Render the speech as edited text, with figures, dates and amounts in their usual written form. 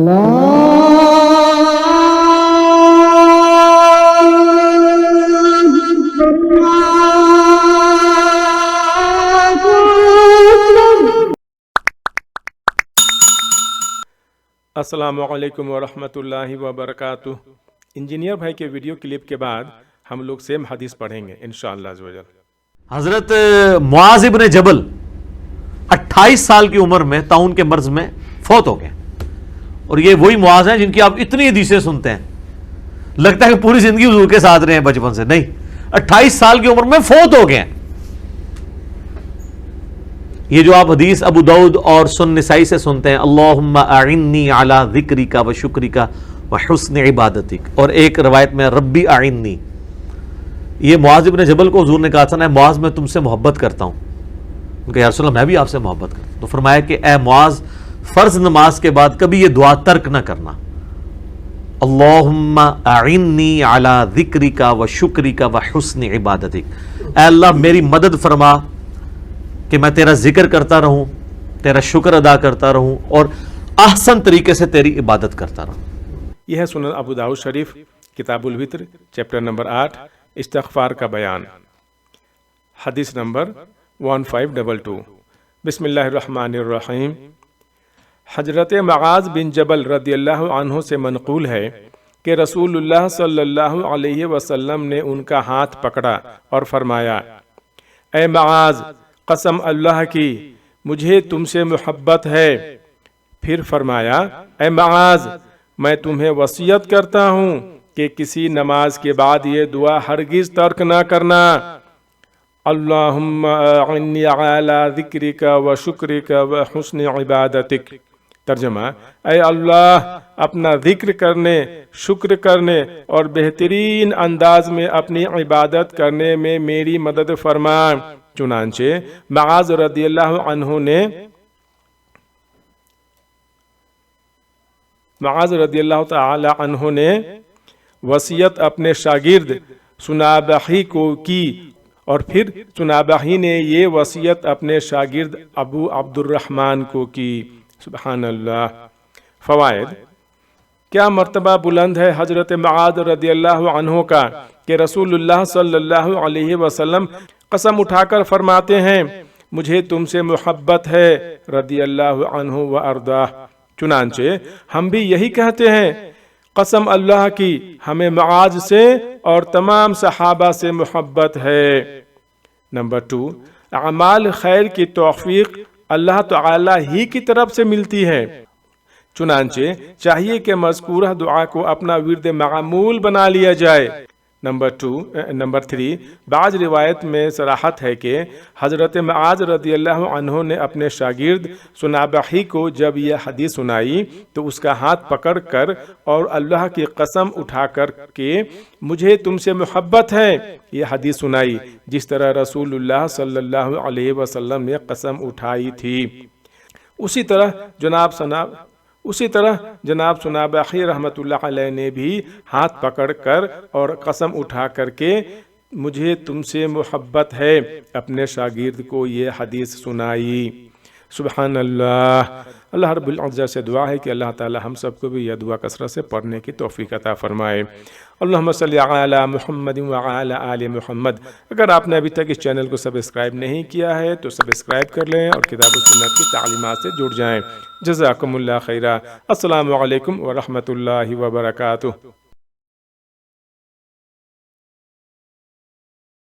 अस्सलामु अलैकुम वरहमतुल्लाहि वबरकातुह। इंजीनियर भाई के वीडियो क्लिप के बाद हम लोग सेम हदीस पढ़ेंगे इंशाअल्लाह अज़्ज़ वजल। हजरत मुआज़ इब्न जबल 28 साल की उम्र में ताउन के मर्ज में फौत हो गए। और ये वही मुआज़ हैं जिनकी आप इतनी हदीसें सुनते हैं, लगता है कि पूरी जिंदगी हुजूर के साथ रहे हैं बचपन से। नहीं, 28 साल की उम्र में फौत हो गए हैं। ये जो आप हदीस अबू दाऊद और सुन्न नसाई से सुनते हैं, अल्लाहुम्मा अइन्नी अला ज़िक्रिका व शुक्रिका व हुस्न इबादतिक, और एक रवायत में रब्बी अइन्नी, ये मुआज़ इब्न जबल को हुजूर ने कहा था ना, मुआज़ मैं तुमसे मोहब्बत करता हूँ। उनका या रसूल अल्लाह मैं भी आपसे मोहब्बत करता हूँ। तो फरमाया कि ए मुआज़, फर्ज नमाज के बाद कभी ये दुआ तर्क ना करना, अल्लाहुम्मा अइन्नी अला ज़िक्रिका व शुक्रिका व हुस्न इबादतिक, ए अल्लाह मेरी मदद फरमा कि मैं तेरा जिक्र करता रहूं, तेरा शुक्र अदा करता रहूं और ahsan तरीके से तेरी इबादत करता रहूं। यह है सुनन अबू दाऊद शरीफ, किताबुल वित्र, चैप्टर नंबर 8, इस्तिग़फ़ार का बयान, हदीस नंबर 1522। बिस्मिल्लाहिर्रहमानिर्रहीम। हजरत मुआज़ बिन जबल रदियल्लाहु अन्हु से मनक़ूल है कि रसूलुल्लाह सल्लल्लाहु अलैहि वसल्लम ने उनका हाथ पकड़ा और फरमाया, ए मुआज़, कसम अल्लाह की मुझे तुमसे मोहब्बत है। फिर फरमाया, ए मुआज़, मैं तुम्हें वसीयत करता हूँ कि किसी नमाज के बाद ये दुआ हरगिज़ तर्क ना करना, अल्लाहुम्मा अइन्नी अला ज़िक्रिका व शुक्रिका व हुस्न इबादतिक। तर्जमा, ऐ अल्लाह, अपना जिक्र करने, शुक्र करने और बेहतरीन अंदाज में अपनी इबादत करने में मेरी मदद फरमा। चुनांचे मुआज़ रदियल्लाहु ताला अन्हु ने वसीयत अपने शागिर्द सुनाबही को की, और फिर सुनाबही ने ये वसीयत अपने शागिर्द अबू अब्दुर्रहमान को की। सुभान अल्लाह। फ़वाइद। क्या मर्तबा बुलंद है हजरत मुआज़ रदियल्लाहु अन्हु का कि रसूलुल्लाह सल्लल्लाहु अलैहि वसल्लम कसम उठाकर फरमाते हैं, मुझे तुमसे मोहब्बत है, रदियल्लाहु अन्हु व अर्दाह। चुनांचे हम भी यही कहते हैं, कसम अल्लाह की हमें मुआज़ से और तमाम सहाबा से मोहब्बत है। नंबर 2, अमाल खैर की तौफीक अल्लाह ताला ही की तरफ से मिलती है। चुनांचे चाहिए कि मज़कूरा दुआ को अपना विर्द मामूल बना लिया जाए। नंबर 3, बाज़ रिवायत में सराहत है कि हज़रत मुआज़ रदियल्लाहु अन्हु ने अपने शागिर्द सुनाबही को जब यह हदीस सुनाई तो उसका हाथ पकड़ कर और अल्लाह की कसम उठा कर के मुझे तुमसे मोहब्बत है यह हदीस सुनाई, जिस तरह रसूलुल्लाह सल्लल्लाहु अलैहि वसल्लम ने कसम उठाई थी। उसी तरह जनाब सुनाबही रहमतुल्लाह अलैह ने भी हाथ पकड़ कर और कसम उठा करके मुझे तुमसे मोहब्बत है अपने शागिर्द को ये हदीस सुनाई। सुभान अल्लाह। अल्लाह रब्बुल इज़्ज़त से दुआ है कि अल्लाह ताला हम सबको भी यह दुआ कसरत से पढ़ने की तौफीक अता फरमाए। अल्लाहुम्मा सल्ली अला मुहम्मद व अला आलि मुहम्मद। अगर आपने अभी तक इस चैनल को सब्सक्राइब नहीं किया है तो सब्सक्राइब कर लें और किताब व सुन्नत की तालीमात से जुड़ जाएं। जज़ाकुमुल्लाह खैरा। अस्सलामु अलैकुम व रहमतुल्लाहि व बरकातुहू।